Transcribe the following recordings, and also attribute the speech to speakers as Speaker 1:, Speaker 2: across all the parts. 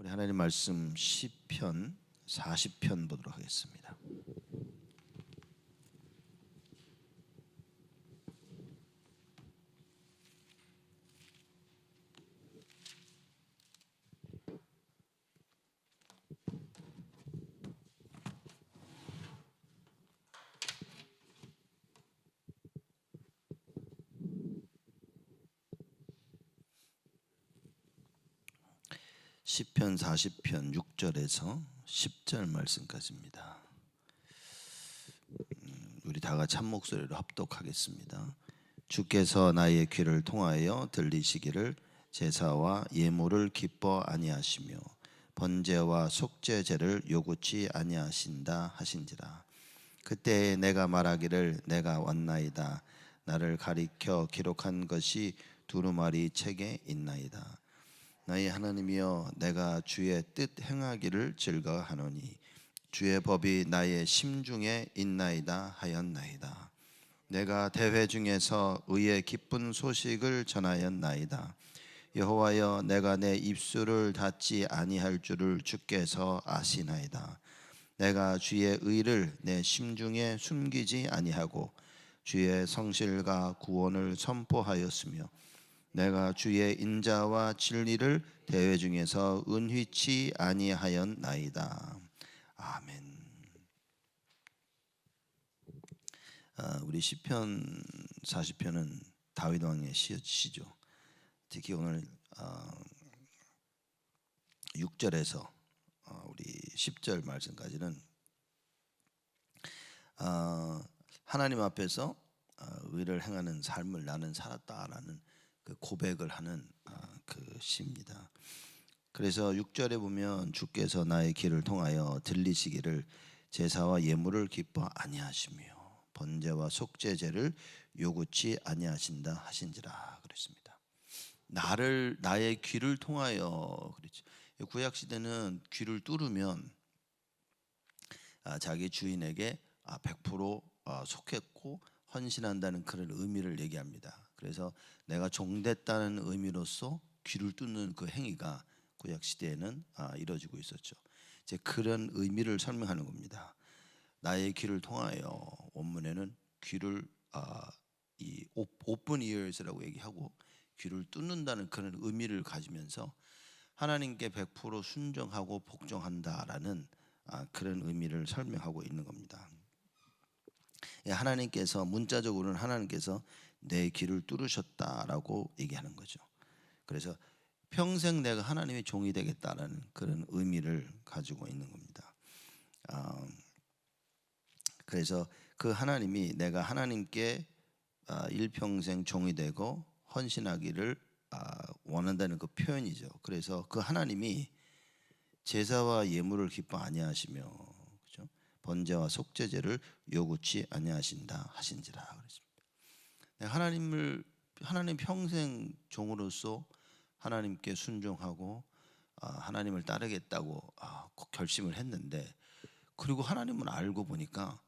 Speaker 1: 우리 하나님 말씀 시편 40편 보도록 하겠습니다. 시편 40편 6절에서 10절 말씀까지입니다. 우리 다 같이 한 목소리로 합독하겠습니다. 주께서 나의 귀를 통하여 들리시기를 제사와 예물을 기뻐 아니하시며 번제와 속죄제를 요구치 아니하신다 하신지라. 그때에 내가 말하기를 내가 왔나이다. 나를 가리켜 기록한 것이 두루마리 책에 있나이다. 나의 하나님이여, 내가 주의 뜻 행하기를 즐거워하노니 주의 법이 나의 심중에 있나이다 하였나이다. 내가 대회 중에서 의의 기쁜 소식을 전하였나이다. 여호와여, 내가 내 입술을 닫지 아니할 줄을 주께서 아시나이다. 내가 주의 의를 내 심중에 숨기지 아니하고 주의 성실과 구원을 선포하였으며 내가 주의 인자와 진리를 대회 중에서 은휘치 아니하였나이다. 아멘. 우리 시편 40편은 다윗 왕의 시죠. 특히 오늘 6절에서 우리 10절 말씀까지는 하나님 앞에서 의를 행하는 삶을 나는 살았다라는 그 고백을 하는 그 시입니다. 그래서 6절에 보면 주께서 나의 길을 통하여 들리시기를 제사와 예물을 기뻐 아니하시며 번제와 속죄제를 요구치 아니하신다 하신지라 그랬습니다. 나의 귀를 통하여 그랬죠. 구약 시대는 귀를 뚫으면 자기 주인에게 100% 속했고 헌신한다는 그런 의미를 얘기합니다. 그래서 내가 종됐다는 의미로서 귀를 뚫는 그 행위가 구약 시대에는 이루어지고 있었죠. 이제 그런 의미를 설명하는 겁니다. 나의 귀를 통하여, 원문에는 귀를 이 open ears라고 얘기하고 귀를 뚫는다는 그런 의미를 가지면서 하나님께 100% 순종하고 복종한다라는 그런 의미를 설명하고 있는 겁니다. 하나님께서, 문자적으로는 하나님께서 내 귀를 뚫으셨다라고 얘기하는 거죠. 그래서 평생 내가 하나님의 종이 되겠다라는 그런 의미를 가지고 있는 겁니다. 그래서 그 하나님이 내가 하나님께 일평생 종이 되고 헌신하기를 원한다는 그 표현이죠. 그래서 그 하나님이 제사와 예물을 기뻐 아니하시며, 그렇죠? 번제와 속죄제를 요구치 아니하신다 하신지라 그랬습니다. 하나님 평생 종으로서 하나님께 순종하고 하나님을 따르겠다고 결심을 했는데, 그리고 하나님을 알고 보니까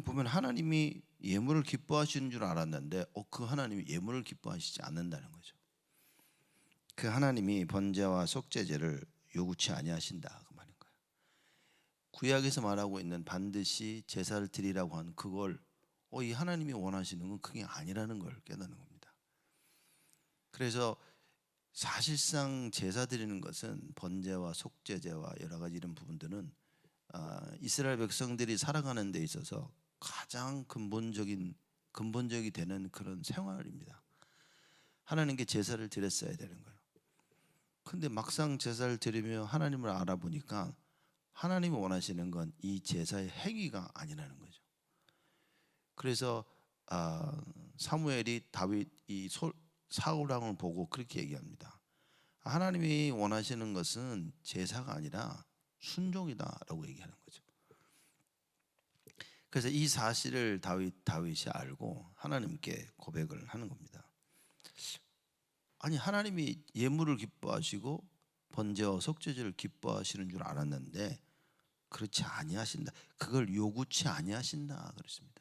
Speaker 1: 보면 하나님이 예물을 기뻐하시는 줄 알았는데 그 하나님이 예물을 기뻐하시지 않는다는 거죠. 그 하나님이 번제와 속죄제를 요구치 아니하신다 그 말인 거예요. 구약에서 말하고 있는 반드시 제사를 드리라고 한 그걸 이 하나님이 원하시는 건 그게 아니라는 걸 깨닫는 겁니다. 그래서 사실상 제사 드리는 것은 번제와 속죄제와 여러 가지 이런 부분들은 이스라엘 백성들이 살아가는 데 있어서 가장 근본적이 되는 그런 생활입니다. 하나님께 제사를 드렸어야 되는 거예요. 근데 막상 제사를 드리며 하나님을 알아보니까 하나님이 원하시는 건 이 제사의 행위가 아니라는 거죠. 그래서 사무엘이 다윗 이 사울 왕을 보고 그렇게 얘기합니다. 하나님이 원하시는 것은 제사가 아니라 순종이다라고 얘기하는 거죠. 그래서 이 사실을 다윗이 알고 하나님께 고백을 하는 겁니다. 하나님이 예물을 기뻐하시고 번제와 속죄제를 기뻐하시는 줄 알았는데 그렇지 아니하신다. 그걸 요구치 아니하신다 그랬습니다.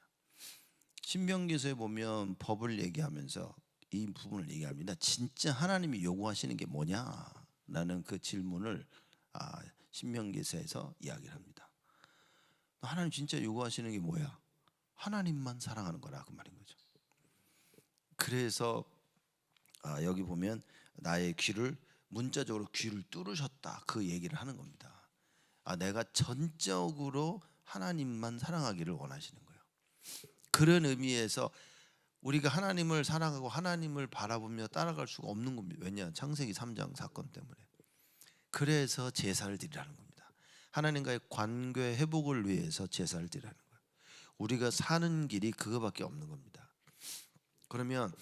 Speaker 1: 신명기서에 보면 법을 얘기하면서 이 부분을 얘기합니다. 진짜 하나님이 요구하시는 게 뭐냐라는 그 질문을 신명기서에서 이야기를 합니다. 하나님 진짜 요구하시는 게 뭐야? 하나님만 사랑하는 거라 그 말인 거죠. 그래서 여기 보면 나의 귀를 문자적으로 귀를 뚫으셨다 그 얘기를 하는 겁니다. 내가 전적으로 하나님만 사랑하기를 원하시는 거예요. 그런 의미에서 우리가 하나님을 사랑하고 하나님을 바라보며 따라갈 수가 없는 겁니다. 왜냐? 창세기 3장 사건 때문에. 그래서 제사를 드리라는 겁니다. 하나님과의 관계 회복을 위해서 제사를 드리라는 거예요. 우리가 사는 길이 그거밖에 없는 겁니다. 그러면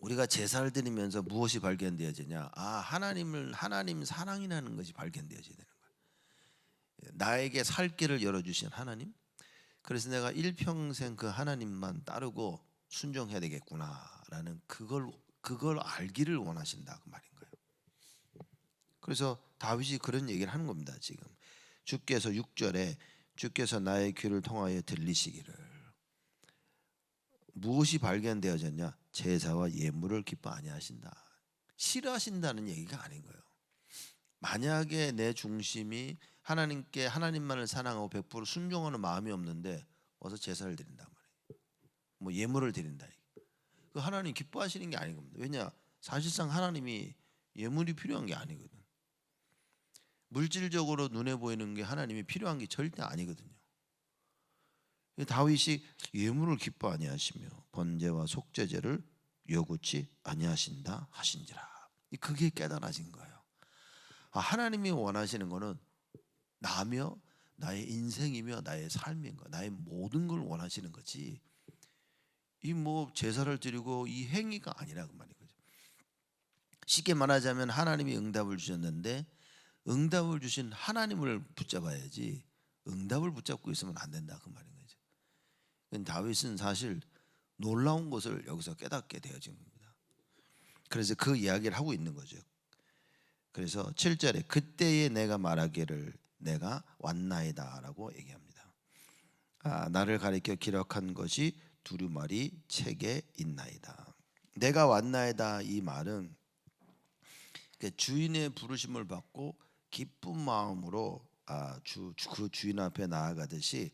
Speaker 1: 우리가 제사를 드리면서 무엇이 발견되어지냐? 하나님 사랑이라는 것이 발견되어져야 되는 거예요. 나에게 살 길을 열어주신 하나님. 그래서 내가 일평생 그 하나님만 따르고 순종해야 되겠구나라는 그걸 알기를 원하신다 그 말인 거예요. 그래서 다윗이 그런 얘기를 하는 겁니다. 지금 주께서 6절에 주께서 나의 귀를 통하여 들리시기를. 무엇이 발견되어졌냐? 제사와 예물을 기뻐 아니하신다. 싫어하신다는 얘기가 아닌 거예요. 만약에 내 중심이 하나님께 하나님만을 사랑하고 100% 순종하는 마음이 없는데 어서 제사를 드린단 말이에요. 뭐 예물을 드린다. 그 하나님 기뻐하시는 게 아닌 겁니다. 왜냐? 사실상 하나님이 예물이 필요한 게 아니거든. 물질적으로 눈에 보이는 게 하나님이 필요한 게 절대 아니거든요. 다윗이 예물을 기뻐 아니하시며 번제와 속죄제를 요구치 아니하신다 하신지라. 그게 깨달아진 거예요. 하나님이 원하시는 거는 나며 나의 인생이며 나의 삶인 거, 나의 모든 걸 원하시는 거지. 이 뭐 제사를 드리고 이 행위가 아니라 그 말인 거죠. 쉽게 말하자면 하나님이 응답을 주셨는데 응답을 주신 하나님을 붙잡아야지 응답을 붙잡고 있으면 안 된다 그 말인 거죠. 다윗은 사실 놀라운 것을 여기서 깨닫게 되어진 겁니다. 그래서 그 이야기를 하고 있는 거죠. 그래서 7절에 그때에 내가 말하기를 내가 왔나이다라고 얘기합니다. 나를 가리켜 기록한 것이 두루마리 책에 있나이다. 내가 왔나이다 이 말은 주인의 부르심을 받고 기쁜 마음으로 그 주인 앞에 나아가듯이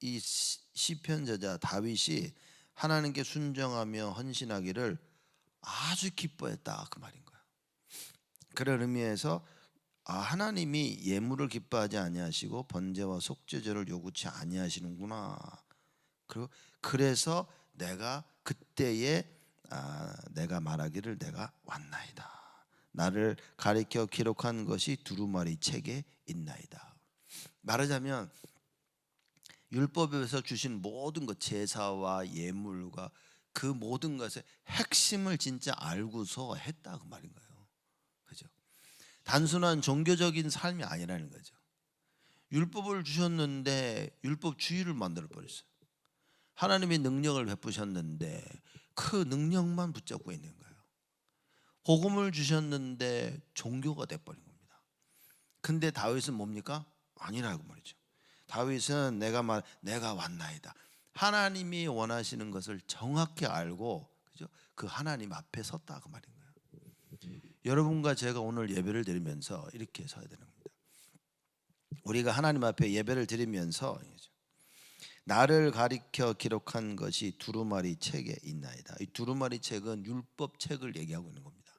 Speaker 1: 이 시편 저자 다윗이 하나님께 순종하며 헌신하기를 아주 기뻐했다 그 말인 거예요. 그런 의미에서 하나님이 예물을 기뻐하지 아니하시고 번제와 속죄제를 요구치 아니하시는구나. 그래서 내가 그때에 내가 말하기를 내가 왔나이다. 나를 가리켜 기록한 것이 두루마리 책에 있나이다. 말하자면 율법에서 주신 모든 것 제사와 예물과 그 모든 것의 핵심을 진짜 알고서 했다 그 말인 거예요. 그죠? 단순한 종교적인 삶이 아니라는 거죠. 율법을 주셨는데 율법주의를 만들어 버렸어요. 하나님의 능력을 베푸셨는데 그 능력만 붙잡고 있는 거예요. 복음을 주셨는데 종교가 돼버린 겁니다. 근데 다윗은 뭡니까? 아니라고 말이죠. 다윗은 내가 왔나이다. 하나님이 원하시는 것을 정확히 알고 그죠? 그 하나님 앞에 섰다 그 말인 거예요. 여러분과 제가 오늘 예배를 드리면서 이렇게 서야 되는 겁니다. 우리가 하나님 앞에 예배를 드리면서 나를 가리켜 기록한 것이 두루마리 책에 있나이다. 이 두루마리 책은 율법 책을 얘기하고 있는 겁니다.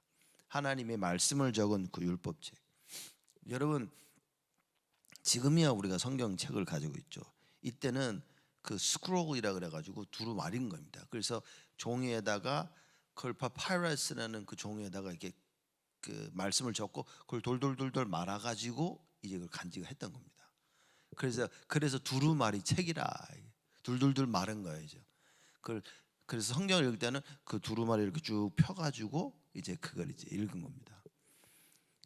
Speaker 1: 하나님의 말씀을 적은 그 율법 책. 여러분 지금이야 우리가 성경책을 가지고 있죠. 이때는 그 스크롤이라 그래가지고 두루마리인 겁니다. 그래서 종이에다가 그걸 파파이러스라는 그 종이에다가 이렇게 그 말씀을 적고 그걸 돌돌돌돌 말아가지고 이제 그걸 간직했던 겁니다. 그래서 두루마리 책이라 둘둘둘 마른 거예요. 그래서 성경을 읽을 때는 그 두루마리 이렇게 쭉 펴가지고 이제 그걸 이제 읽은 겁니다.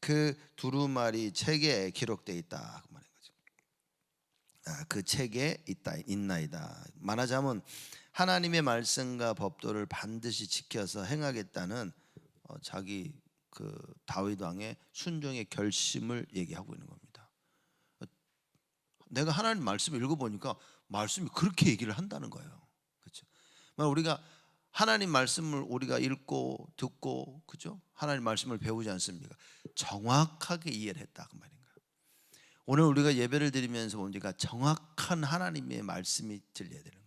Speaker 1: 그 두루마리 책에 기록되어 있다 그 말인 거죠. 그 책에 있나이다. 말하자면 하나님의 말씀과 법도를 반드시 지켜서 행하겠다는 자기 그 다윗 왕의 순종의 결심을 얘기하고 있는 겁니다. 내가 하나님 말씀을 읽어보니까 말씀이 그렇게 얘기를 한다는 거예요. 그렇죠? 우리가 하나님 말씀을 우리가 읽고 듣고, 그죠? 하나님 말씀을 배우지 않습니까? 정확하게 이해를 했다 그 말인가요? 오늘 우리가 예배를 드리면서 우리가 정확한 하나님의 말씀이 들려야 되는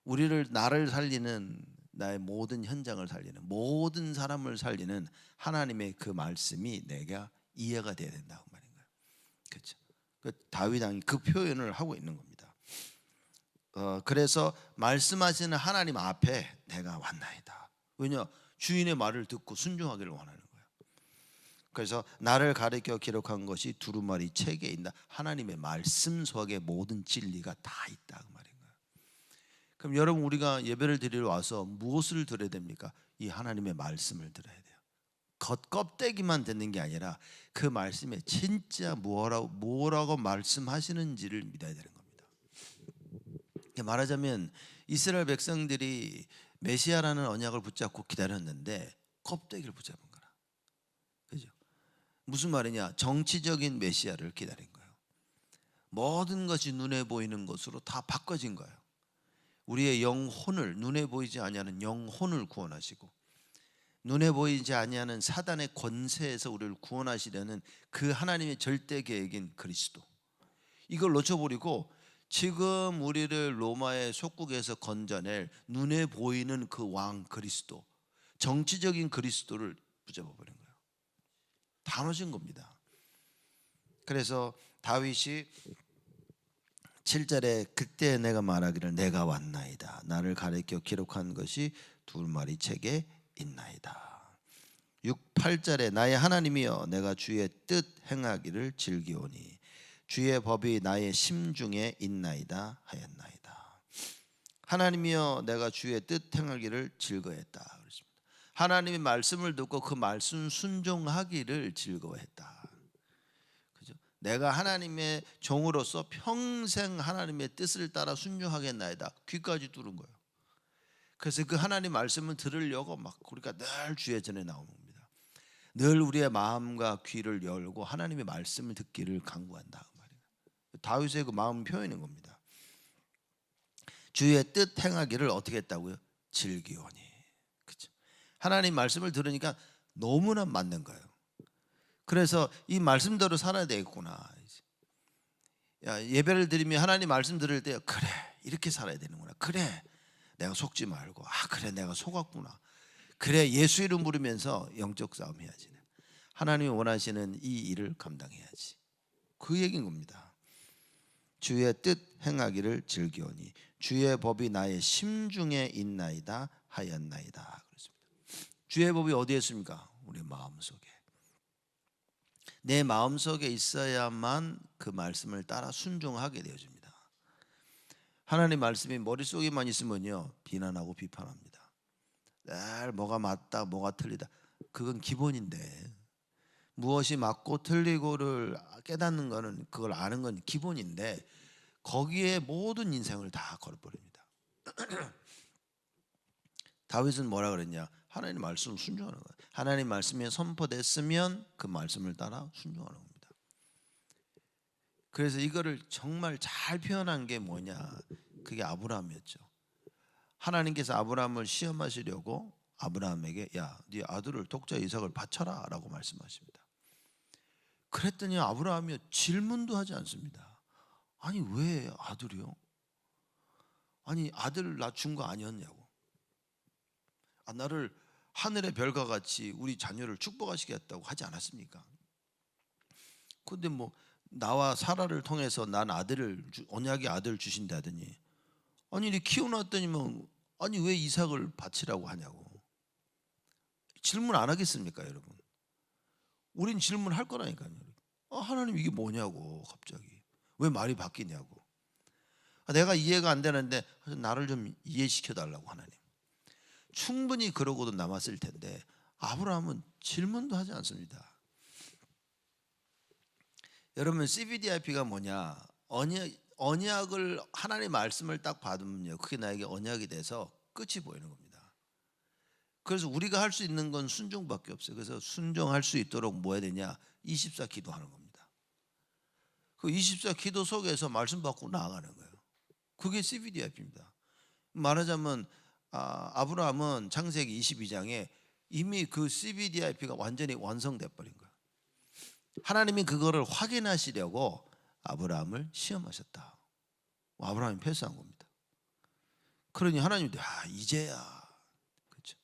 Speaker 1: 거예요. 나를 살리는, 나의 모든 현장을 살리는, 모든 사람을 살리는 하나님의 그 말씀이 내가 이해가 돼야 된다고 말인 거예요. 그렇죠? 다윗 왕이 그 표현을 하고 있는 겁니다. 그래서 말씀하시는 하나님 앞에 내가 왔나이다. 왜냐? 주인의 말을 듣고 순종하기를 원하는 거예요. 그래서 나를 가르쳐 기록한 것이 두루마리 책에 있다. 하나님의 말씀 속에 모든 진리가 다 있다 그 말인 거예요. 그럼 여러분, 우리가 예배를 드리러 와서 무엇을 들어야 됩니까? 이 하나님의 말씀을 들어야 돼요. 겉껍데기만 듣는 게 아니라 그 말씀에 진짜 뭐라고 말씀하시는지를 믿어야 되는 겁니다. 말하자면 이스라엘 백성들이 메시아라는 언약을 붙잡고 기다렸는데 껍데기를 붙잡은 거라. 그죠? 무슨 말이냐? 정치적인 메시아를 기다린 거예요. 모든 것이 눈에 보이는 것으로 다 바꿔진 거예요. 우리의 영혼을, 눈에 보이지 아니하는 영혼을 구원하시고 눈에 보이지 아니하는 사단의 권세에서 우리를 구원하시려는 그 하나님의 절대 계획인 그리스도, 이걸 놓쳐버리고 지금 우리를 로마의 속국에서 건져낼 눈에 보이는 그 왕 그리스도, 정치적인 그리스도를 붙잡아 버린 거예요. 다 놓으신 겁니다. 그래서 다윗이 7절에 그때 내가 말하기를 내가 왔나이다. 나를 가리켜 기록한 것이 두루마리 책에 있나이다. 8절에 나의 하나님이여 내가 주의 뜻 행하기를 즐기오니 주의 법이 나의 심중에 있나이다 하였나이다. 하나님이여 내가 주의 뜻 행하기를 즐거워했다 그렇습니다. 하나님의 말씀을 듣고 그 말씀 순종하기를 즐거워했다. 그죠? 내가 하나님의 종으로서 평생 하나님의 뜻을 따라 순종하겠나이다. 귀까지 뚫은 거예요. 그래서 그 하나님 말씀을 들으려고 막 우리가 늘 주의 전에 나오는 겁니다. 늘 우리의 마음과 귀를 열고 하나님의 말씀을 듣기를 간구한다. 다윗의 그 마음 표현인 겁니다. 주의 뜻 행하기를 어떻게 했다고요? 즐기오니. 그렇죠? 하나님 말씀을 들으니까 너무나 맞는 거예요. 그래서 이 말씀대로 살아야 되겠구나. 예배를 드리면 하나님 말씀 들을 때 그래 이렇게 살아야 되는구나. 그래 내가 속지 말고 그래 내가 속았구나. 그래 예수 이름 부르면서 영적 싸움 해야지. 하나님이 원하시는 이 일을 감당해야지. 그 얘기인 겁니다. 주의 뜻 행하기를 즐기오니 주의 법이 나의 심중에 있나이다 하였나이다. 그렇습니다. 주의 법이 어디에 있습니까? 우리 마음속에. 내 마음속에 있어야만 그 말씀을 따라 순종하게 되어집니다. 하나님 말씀이 머릿속에만 있으면요 비난하고 비판합니다. 늘 뭐가 맞다 뭐가 틀리다, 그건 기본인데 무엇이 맞고 틀리고를 깨닫는 거는, 그걸 아는 건 기본인데 거기에 모든 인생을 다 걸어버립니다. 다윗은 뭐라 그랬냐? 하나님 말씀을 순종하는 거예요. 하나님 말씀이 선포됐으면 그 말씀을 따라 순종하는 겁니다. 그래서 이거를 정말 잘 표현한 게 뭐냐? 그게 아브라함이었죠. 하나님께서 아브라함을 시험하시려고 아브라함에게 야, 네 아들을 독자 이삭을 바쳐라 라고 말씀하십니다. 그랬더니 아브라함이 질문도 하지 않습니다. 아니 왜 아들이요? 아니 아들 낳춘 거 아니었냐고. 나를 하늘의 별과 같이 우리 자녀를 축복하시겠다고 하지 않았습니까? 근데 뭐 나와 사라를 통해서 난 아들을 언약의 아들을 주신다더니 아니 네 키워놨더니만 아니 왜 이삭을 바치라고 하냐고. 질문 안 하겠습니까 여러분? 우린 질문할 거라니까요. 하나님 이게 뭐냐고. 갑자기 왜 말이 바뀌냐고. 내가 이해가 안 되는데 나를 좀 이해시켜 달라고. 하나님 충분히 그러고도 남았을 텐데 아브라함은 질문도 하지 않습니다. 여러분 CBDIP가 뭐냐? 언약을, 하나님의 말씀을 딱 받으면요 그게 나에게 언약이 돼서 끝이 보이는 겁니다. 그래서 우리가 할 수 있는 건 순종밖에 없어요. 그래서 순종할 수 있도록 뭐 해야 되냐? 24 기도하는 겁니다. 그 24 기도 속에서 말씀 받고 나아가는 거예요. 그게 CBDIP입니다. 말하자면 아브라함은 창세기 22장에 이미 그 CBDIP가 완전히 완성돼 버린 거예요. 하나님이 그거를 확인하시려고 아브라함을 시험하셨다. 아브라함이 패스한 겁니다. 그러니 하나님도 이제야. 그렇죠?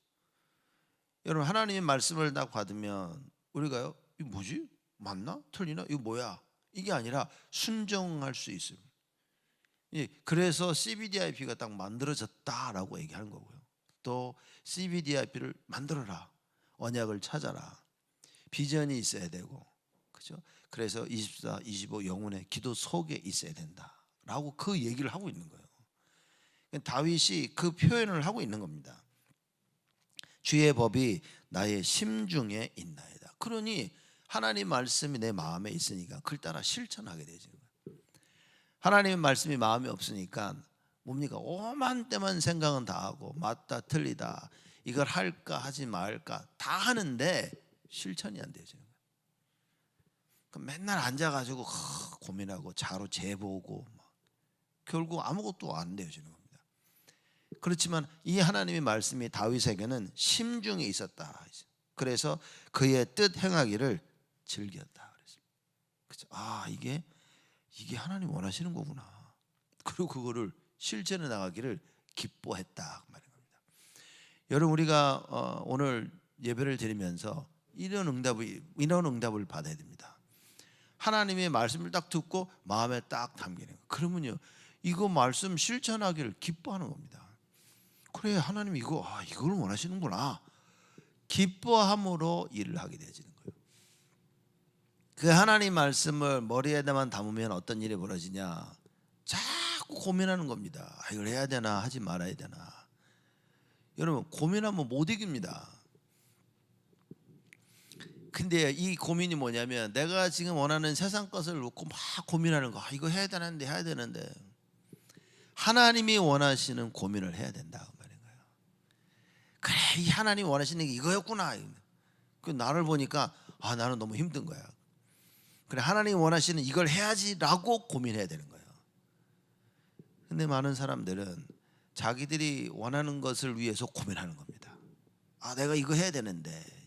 Speaker 1: 여러분, 하나님의 말씀을 딱 받으면 우리가요, 이거 뭐지? 맞나? 틀리나? 이거 뭐야? 이게 아니라 순종할 수 있습니다. 그래서 CBDIP가 딱 만들어졌다라고 얘기하는 거고요. 또 CBDIP를 만들어라. 언약을 찾아라. 비전이 있어야 되고, 그렇죠? 그래서 24, 25 영혼의 기도 속에 있어야 된다라고 그 얘기를 하고 있는 거예요. 다윗이 그 표현을 하고 있는 겁니다. 주의 법이 나의 심중에 있나이다. 그러니 하나님 말씀이 내 마음에 있으니까 그걸 따라 실천하게 되죠. 하나님의 말씀이 마음에 없으니까 뭡니까? 오만 때만 생각은 다 하고 맞다 틀리다 이걸 할까 하지 말까 다 하는데 실천이 안 되죠. 맨날 앉아가지고 고민하고 자로 재보고 결국 아무것도 안 되어지는 겁니다. 그렇지만 이 하나님의 말씀이 다윗에게는 심중에 있었다. 그래서 그의 뜻 행하기를 즐겼다. 그렇죠? 이게 하나님 원하시는 거구나. 그리고 그거를 실천해 나가기를 기뻐했다 말인 겁니다. 여러분, 우리가 오늘 예배를 드리면서 이런 응답을 받아야 됩니다. 하나님의 말씀을 딱 듣고 마음에 딱 담기는 거예요. 그러면요, 이거 말씀 실천하기를 기뻐하는 겁니다. 그래, 하나님 이걸 원하시는구나. 기뻐함으로 일을 하게 되어지는 거예요. 그 하나님 말씀을 머리에다만 담으면 어떤 일이 벌어지냐? 자꾸 고민하는 겁니다. 이걸 해야 되나 하지 말아야 되나. 여러분, 고민하면 못 이깁니다. 근데 이 고민이 뭐냐면 내가 지금 원하는 세상 것을 놓고 막 고민하는 거. 이거 해야 되는데 하나님이 원하시는 고민을 해야 된다 그 말인 거예요. 그래, 이 하나님이 원하시는 게 이거였구나. 그 나를 보니까 나는 너무 힘든 거야. 그래, 하나님이 원하시는 이걸 해야지라고 고민해야 되는 거예요. 근데 많은 사람들은 자기들이 원하는 것을 위해서 고민하는 겁니다. 내가 이거 해야 되는데.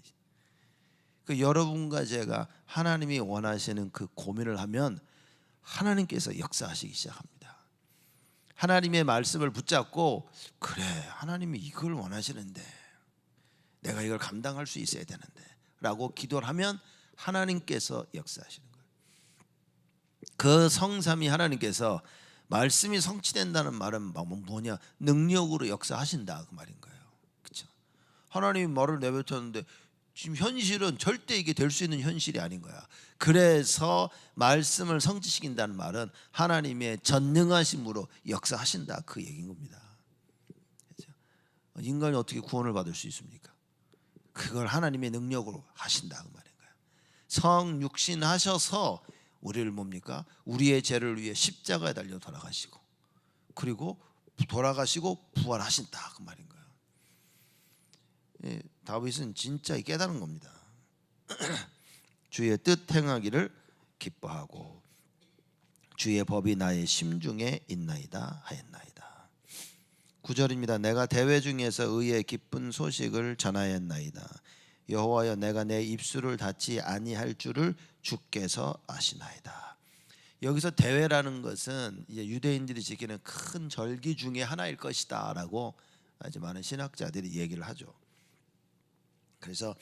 Speaker 1: 그 여러분과 제가 하나님이 원하시는 그 고민을 하면 하나님께서 역사하시기 시작합니다. 하나님의 말씀을 붙잡고 그래, 하나님이 이걸 원하시는데 내가 이걸 감당할 수 있어야 되는데 라고 기도를 하면 하나님께서 역사하시는 거예요. 그 성삼위 하나님께서 말씀이 성취된다는 말은 뭐냐? 능력으로 역사하신다 그 말인 거예요. 그렇죠? 하나님이 말을 내뱉었는데 지금 현실은 절대 이게 될 수 있는 현실이 아닌 거야. 그래서 말씀을 성취시킨다는 말은 하나님의 전능하심으로 역사하신다 그 얘기인 겁니다. 그렇죠? 인간이 어떻게 구원을 받을 수 있습니까? 그걸 하나님의 능력으로 하신다 그 말인 거야. 성육신 하셔서 우리를 뭡니까? 우리의 죄를 위해 십자가에 달려 돌아가시고 그리고 돌아가시고 부활하신다 그 말인 거예요. 다윗은 진짜 깨달은 겁니다. 주의 뜻 행하기를 기뻐하고 주의 법이 나의 심중에 있나이다 하였나이다. 9절입니다. 내가 대회 중에서 의의 기쁜 소식을 전하였나이다. 여호와여, 내가 내 입술을 닫지 아니할 줄을 주께서 아시나이다. 여기서 대회라는 것은 이제 유대인들이 지키는 큰 절기 중에 하나일 것이다라고 아주 많은 신학자들이 얘기를 하죠. 그래서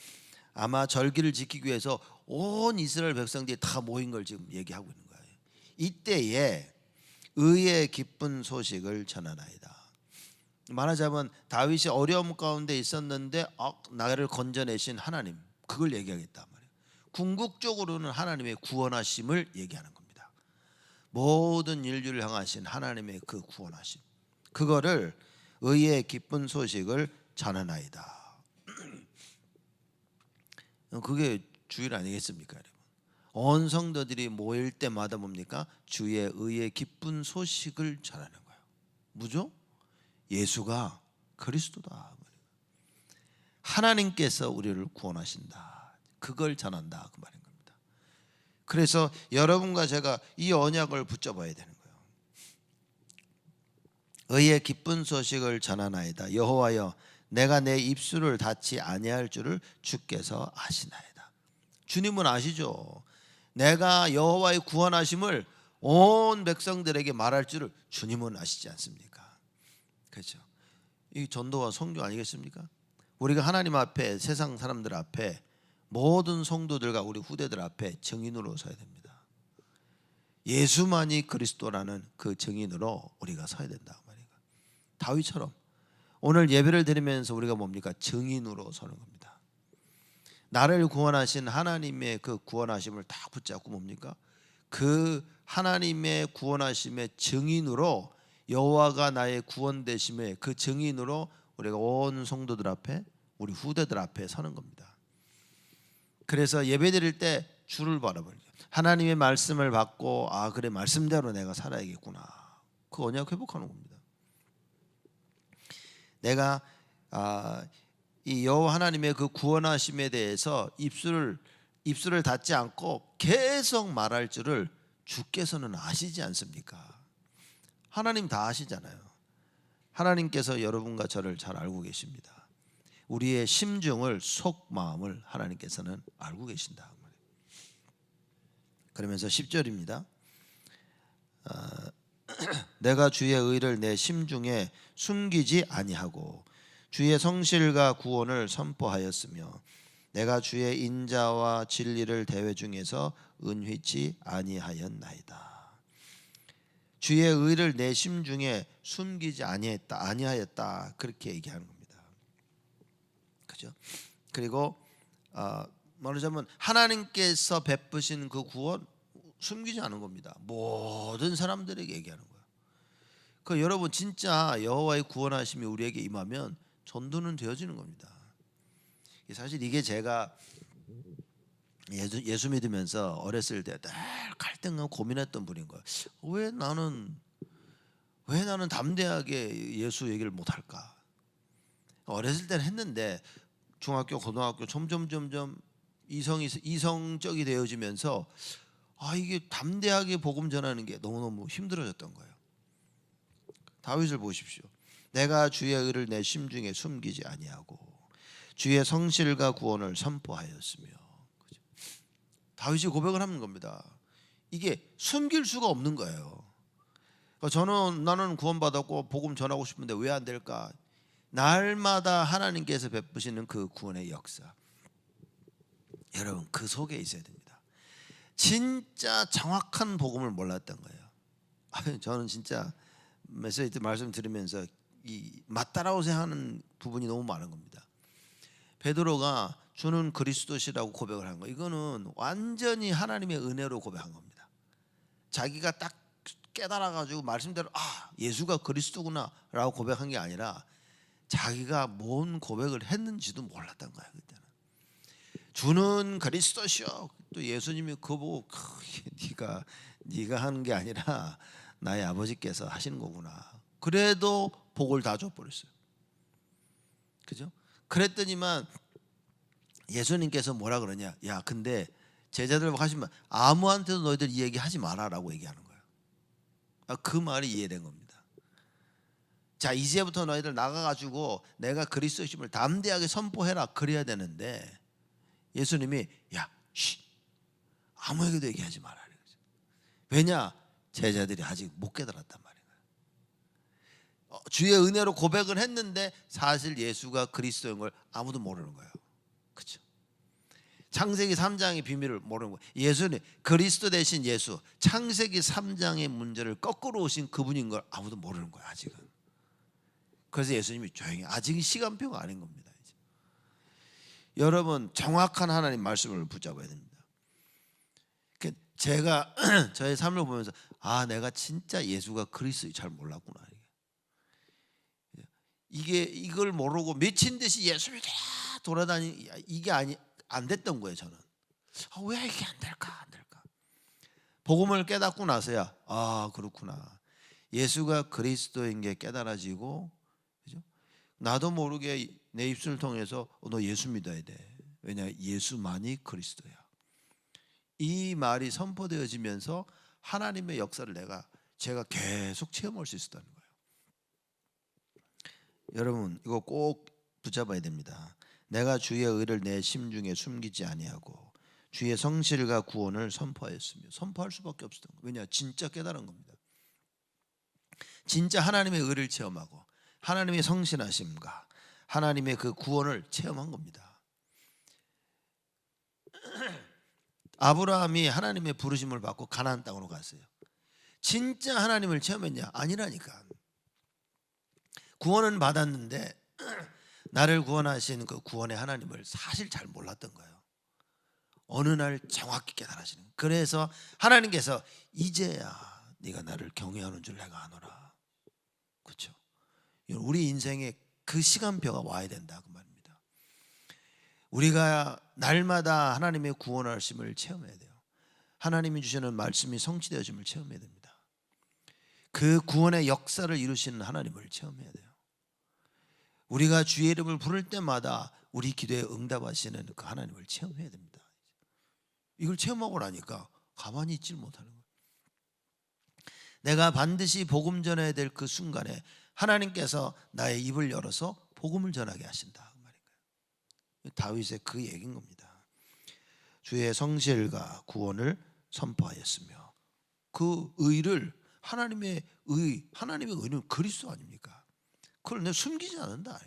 Speaker 1: 아마 절기를 지키기 위해서 온 이스라엘 백성들이 다 모인 걸 지금 얘기하고 있는 거예요. 이때에 의의 기쁜 소식을 전하나이다. 말하자면 다윗이 어려움 가운데 있었는데 나를 건져내신 하나님, 그걸 얘기하겠단 말이에요. 궁극적으로는 하나님의 구원하심을 얘기하는 겁니다. 모든 인류를 향하신 하나님의 그 구원하심, 그거를 의의 기쁜 소식을 전하나이다. 그게 주일 아니겠습니까, 여러분? 온 성도들이 모일 때마다 뭡니까? 주의 의의 기쁜 소식을 전하는 거예요. 뭐죠? 예수가 그리스도다. 하나님께서 우리를 구원하신다. 그걸 전한다 그 말인 겁니다. 그래서 여러분과 제가 이 언약을 붙잡아야 되는 거예요. 의의 기쁜 소식을 전하나이다. 여호와여, 내가 내 입술을 닫지 아니할 줄을 주께서 아시나이다. 주님은 아시죠. 내가 여호와의 구원하심을 온 백성들에게 말할 줄을 주님은 아시지 않습니까? 그렇죠. 이 전도와 선교 아니겠습니까? 우리가 하나님 앞에, 세상 사람들 앞에, 모든 성도들과 우리 후대들 앞에 증인으로 서야 됩니다. 예수만이 그리스도라는 그 증인으로 우리가 서야 된다 말이에요. 다윗처럼 오늘 예배를 드리면서 우리가 뭡니까? 증인으로 서는 겁니다. 나를 구원하신 하나님의 그 구원하심을 딱 붙잡고 뭡니까? 그 하나님의 구원하심의 증인으로, 여호와가 나의 구원되심의 그 증인으로 우리가 온 성도들 앞에, 우리 후대들 앞에 서는 겁니다. 그래서 예배 드릴 때 주를 바라보는 거예요. 하나님의 말씀을 받고 그래, 말씀대로 내가 살아야겠구나. 그 언약 회복하는 겁니다. 내가 이 여호와 하나님의 그 구원하심에 대해서 입술을 닫지 않고 계속 말할 줄을 주께서는 아시지 않습니까? 하나님 다 아시잖아요. 하나님께서 여러분과 저를 잘 알고 계십니다. 우리의 심중을, 속마음을 하나님께서는 알고 계신다. 그러면서 10절입니다. 내가 주의 의를 내 심중에 숨기지 아니하고 주의 성실과 구원을 선포하였으며 내가 주의 인자와 진리를 대회 중에서 은휘치 아니하였나이다. 주의 의를 내 심중에 숨기지 아니하였다. 그렇게 얘기하는 겁니다. 그죠? 그리고 말하자면 하나님께서 베푸신 그 구원 숨기지 않은 겁니다. 모든 사람들에게 얘기하는 거예요. 그 여러분 진짜 여호와의 구원하심이 우리에게 임하면 전도는 되어지는 겁니다. 사실 이게 제가 예수 믿으면서 어렸을 때 늘 갈등하고 고민했던 분인 거예요. 왜 나는 담대하게 예수 얘기를 못 할까? 어렸을 때는 했는데 중학교, 고등학교 점점 이성적이 되어지면서 이게 담대하게 복음 전하는 게 너무너무 힘들어졌던 거예요. 다윗을 보십시오. 내가 주의 의를 내 심중에 숨기지 아니하고 주의 성실과 구원을 선포하였으며. 다윗이 고백을 하는 겁니다. 이게 숨길 수가 없는 거예요. 나는 구원받았고 복음 전하고 싶은데 왜 안 될까? 날마다 하나님께서 베푸시는 그 구원의 역사, 여러분 그 속에 있어야 됩니다. 진짜 정확한 복음을 몰랐던 거예요. 저는 진짜 메시지 때 말씀 들으면서 맞다라고 생각하는 부분이 너무 많은 겁니다. 베드로가 주는 그리스도시라고 고백을 한 거, 이거는 완전히 하나님의 은혜로 고백한 겁니다. 자기가 딱 깨달아가지고 말씀대로 예수가 그리스도구나라고 고백한 게 아니라 자기가 뭔 고백을 했는지도 몰랐던 거예요. 그때는 주는 그리스도시요. 또 예수님이 그거 보고 네가 하는 게 아니라 나의 아버지께서 하시는 거구나. 그래도 복을 다 줘버렸어요. 그죠? 그랬더니만 예수님께서 뭐라 그러냐? 야, 근데 제자들 하시면 아무한테도 너희들 이 얘기 하지 마라라고 얘기하는 거예요. 그 말이 이해된 겁니다. 자, 이제부터 너희들 나가가지고 내가 그리스도심을 담대하게 선포해라. 그래야 되는데 예수님이 아무에게도 얘기하지 마라. 왜냐? 제자들이 아직 못 깨달았단 말이에요. 주의 은혜로 고백을 했는데 사실 예수가 그리스도인 걸 아무도 모르는 거예요. 그렇죠? 창세기 3장의 비밀을 모르는 거예요. 예수는 그리스도 대신 예수, 창세기 3장의 문제를 거꾸로 오신 그분인 걸 아무도 모르는 거예요. 아직은. 그래서 예수님이 조용히, 아직 시간표가 아닌 겁니다. 이제. 여러분 정확한 하나님 말씀을 붙잡아야 됩니다. 제가 저의 삶을 보면서 내가 진짜 예수가 그리스도인 잘 몰랐구나. 이걸 모르고 미친 듯이 예수 믿으라 이게 안 됐던 거예요. 저는 왜 이게 안 될까? 복음을 깨닫고 나서야 그렇구나. 예수가 그리스도인 게 깨달아지고, 그죠? 나도 모르게 내 입술을 통해서 너 예수 믿어야 돼. 왜냐? 예수만이 그리스도야. 이 말이 선포되어지면서 하나님의 역사를 제가 계속 체험할 수 있었다는 거예요. 여러분 이거 꼭 붙잡아야 됩니다. 내가 주의 의를 내 심중에 숨기지 아니하고 주의 성실과 구원을 선포하였으며. 선포할 수밖에 없었던 거예요. 왜냐? 진짜 깨달은 겁니다. 진짜 하나님의 의를 체험하고 하나님의 성실하심과 하나님의 그 구원을 체험한 겁니다. 아브라함이 하나님의 부르심을 받고 가나안 땅으로 갔어요. 진짜 하나님을 체험했냐? 아니라니까. 구원은 받았는데 나를 구원하신 그 구원의 하나님을 사실 잘 몰랐던 거예요. 어느 날 정확히 깨달아지는. 그래서 하나님께서 이제야 네가 나를 경외하는 줄 내가 아노라. 그렇죠? 우리 인생에 그 시간표가 와야 된다 그 말입니다. 우리가 날마다 하나님의 구원하심을 체험해야 돼요. 하나님이 주시는 말씀이 성취되어짐을 체험해야 됩니다. 그 구원의 역사를 이루시는 하나님을 체험해야 돼요. 우리가 주의 이름을 부를 때마다 우리 기도에 응답하시는 그 하나님을 체험해야 됩니다. 이걸 체험하고 나니까 가만히 있질 못하는 거예요. 내가 반드시 복음 전해야 될 그 순간에 하나님께서 나의 입을 열어서 복음을 전하게 하신다 그 말인가요? 다윗의 그 얘기인 겁니다. 주의 성실과 구원을 선포하였으며 그 의를 하나님의 의는 그리스도 아닙니까? 그걸 내가 숨기지 않는다.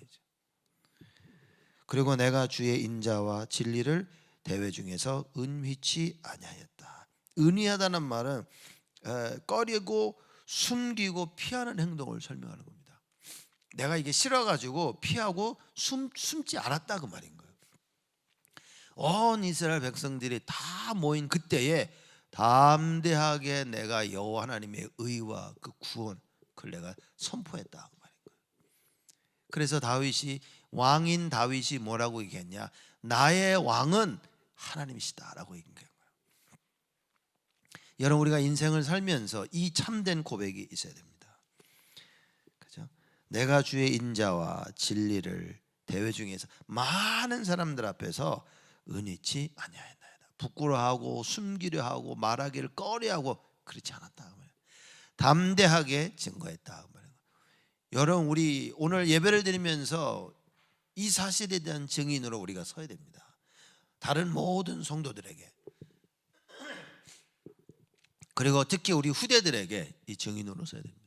Speaker 1: 그리고 내가 주의 인자와 진리를 대회 중에서 은휘치 아니하였다. 은휘하다는 말은 꺼리고 숨기고 피하는 행동을 설명하는 겁니다. 내가 이게 싫어가지고 피하고 숨지 않았다 그 말인 거예요. 온 이스라엘 백성들이 다 모인 그때에 담대하게 내가 여호와 하나님의 의와 그 구원 그걸 내가 선포했다 그 말인 거예요. 그래서 왕인 다윗이 뭐라고 얘기했냐? 나의 왕은 하나님이시다라고 얘기한 거예요. 여러분 우리가 인생을 살면서 이 참된 고백이 있어야 됩니다. 그죠? 내가 주의 인자와 진리를 대회 중에서 많은 사람들 앞에서 은희치 아니하였나이다. 부끄러워하고 숨기려 하고 말하기를 꺼려하고 그렇지 않았다. 담대하게 증거했다. 여러분 우리 오늘 예배를 드리면서 이 사실에 대한 증인으로 우리가 서야 됩니다. 다른 모든 성도들에게 그리고 특히 우리 후대들에게 이 증인으로 서야 됩니다.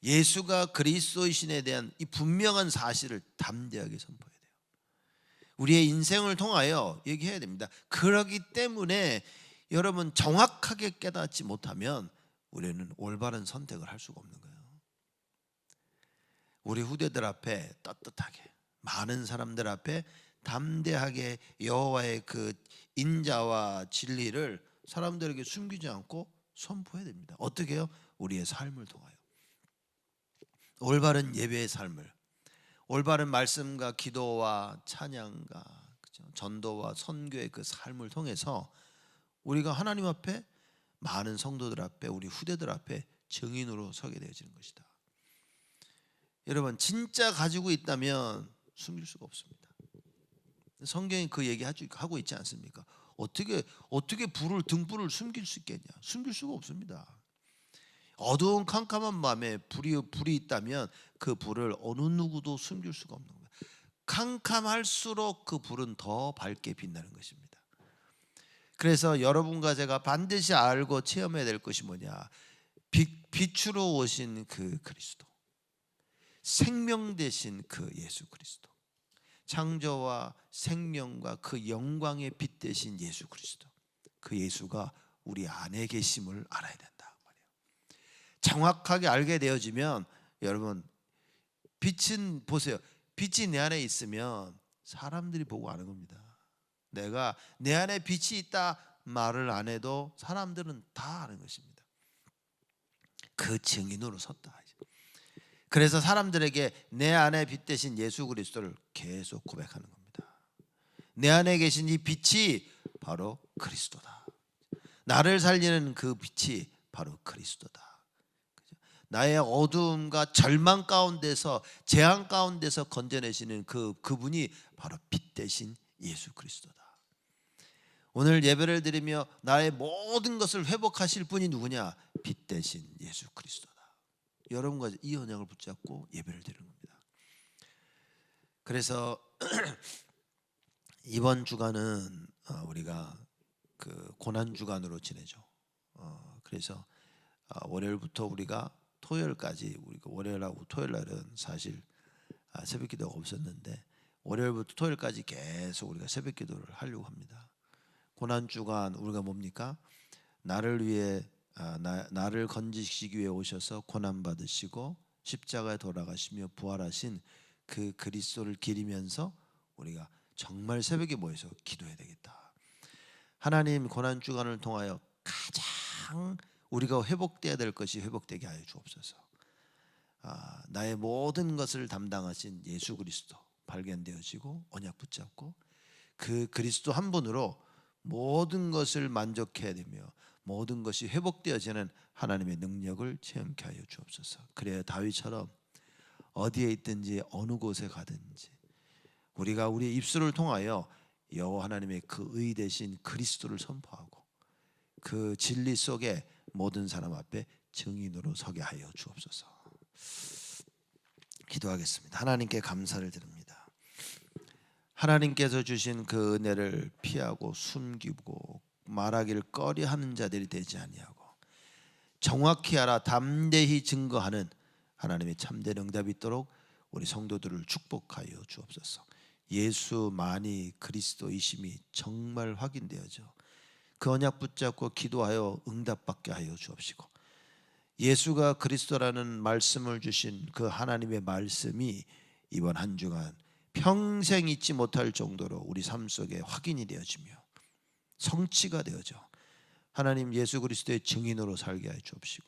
Speaker 1: 예수가 그리스도이신에 대한 이 분명한 사실을 담대하게 선포해야 돼요. 우리의 인생을 통하여 얘기해야 됩니다. 그렇기 때문에 여러분 정확하게 깨닫지 못하면 우리는 올바른 선택을 할 수가 없는 거예요. 우리 후대들 앞에 떳떳하게 많은 사람들 앞에 담대하게 여호와의 그 인자와 진리를 사람들에게 숨기지 않고 선포해야 됩니다. 어떻게 해요? 우리의 삶을 통하여 올바른 예배의 삶을, 올바른 말씀과 기도와 찬양과 전도와 선교의 그 삶을 통해서 우리가 하나님 앞에 많은 성도들 앞에 우리 후대들 앞에 증인으로 서게 되어지는 것이다. 여러분 진짜 가지고 있다면 숨길 수가 없습니다. 성경이 그 얘기 하고 있지 않습니까? 어떻게 등불을 숨길 수 있겠냐? 숨길 수가 없습니다. 어두운 캄캄한 밤에 불이 있다면 그 불을 어느 누구도 숨길 수가 없는 거예요. 캄캄할수록 그 불은 더 밝게 빛나는 것입니다. 그래서 여러분과 제가 반드시 알고 체험해야 될 것이 뭐냐? 빛으로 오신 그 그리스도, 생명 되신 그 예수 그리스도, 창조와 생명과 그 영광의 빛 되신 예수 그리스도, 그 예수가 우리 안에 계심을 알아야 된다 말이에요. 정확하게 알게 되어지면 여러분 빛은 보세요. 빛이 내 안에 있으면 사람들이 보고 아는 겁니다. 내가 내 안에 빛이 있다 말을 안 해도 사람들은 다 아는 것입니다. 그 증인으로 섰다. 그래서 사람들에게 내 안에 빛 되신 예수 그리스도를 계속 고백하는 겁니다. 내 안에 계신 이 빛이 바로 그리스도다. 나를 살리는 그 빛이 바로 그리스도다. 나의 어두움과 절망 가운데서 재앙 가운데서 건져내시는 그분이 바로 빛 되신 예수 그리스도다. 오늘 예배를 드리며 나의 모든 것을 회복하실 분이 누구냐? 빛 되신 예수 그리스도다. 여러분과 이 언약을 붙잡고 예배를 드리는 겁니다. 그래서 이번 주간은 우리가 그 고난 주간으로 지내죠. 그래서 월요일부터 우리가 토요일까지, 우리가 월요일하고 토요일 날은 사실 새벽 기도가 없었는데 월요일부터 토요일까지 계속 우리가 새벽 기도를 하려고 합니다. 고난 주간 우리가 뭡니까? 나를 위해 나를 건지시기 위해 오셔서 고난 받으시고 십자가에 돌아가시며 부활하신 그 그리스도를 기리면서 우리가 정말 새벽에 모여서 기도해야 되겠다. 하나님, 고난 주간을 통하여 가장 우리가 회복돼야 될 것이 회복되게 하여 주옵소서. 나의 모든 것을 담당하신 예수 그리스도 발견되어지고 언약 붙잡고 그 그리스도 한 분으로 모든 것을 만족해야 되며 모든 것이 회복되어지는 하나님의 능력을 체험케 하여 주옵소서. 그래야 다윗처럼 어디에 있든지 어느 곳에 가든지 우리가 우리의 입술을 통하여 여호와 하나님의 그 의 대신 그리스도를 선포하고 그 진리 속에 모든 사람 앞에 증인으로 서게 하여 주옵소서. 기도하겠습니다. 하나님께 감사를 드립니다. 하나님께서 주신 그 은혜를 피하고 숨기고 말하기를 꺼려하는 자들이 되지 아니하고 정확히 알아 담대히 증거하는 하나님의 참된 응답이 있도록 우리 성도들을 축복하여 주옵소서. 예수만이 그리스도이심이 정말 확인되어져 그 언약 붙잡고 기도하여 응답받게 하여 주옵시고 예수가 그리스도라는 말씀을 주신 그 하나님의 말씀이 이번 한 주간 평생 잊지 못할 정도로 우리 삶 속에 확인이 되어지며 성취가 되어져 하나님 예수 그리스도의 증인으로 살게 하여 주옵시고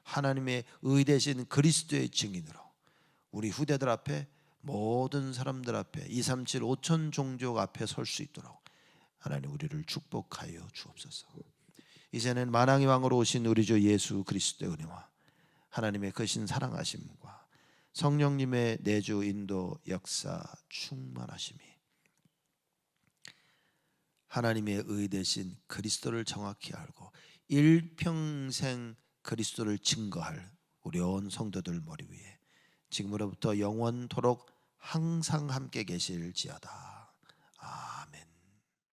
Speaker 1: 하나님의 의 되신 그리스도의 증인으로 우리 후대들 앞에 모든 사람들 앞에 237 5천 종족 앞에 설 수 있도록 하나님 우리를 축복하여 주옵소서. 이제는 만왕의 왕으로 오신 우리 주 예수 그리스도의 은혜와 하나님의 크신 사랑하심과 성령님의 내주 인도 역사 충만하심이 하나님의 의 되신 그리스도를 정확히 알고 일평생 그리스도를 증거할 우리 온 성도들 머리 위에 지금으로부터 영원토록 항상 함께 계실지어다.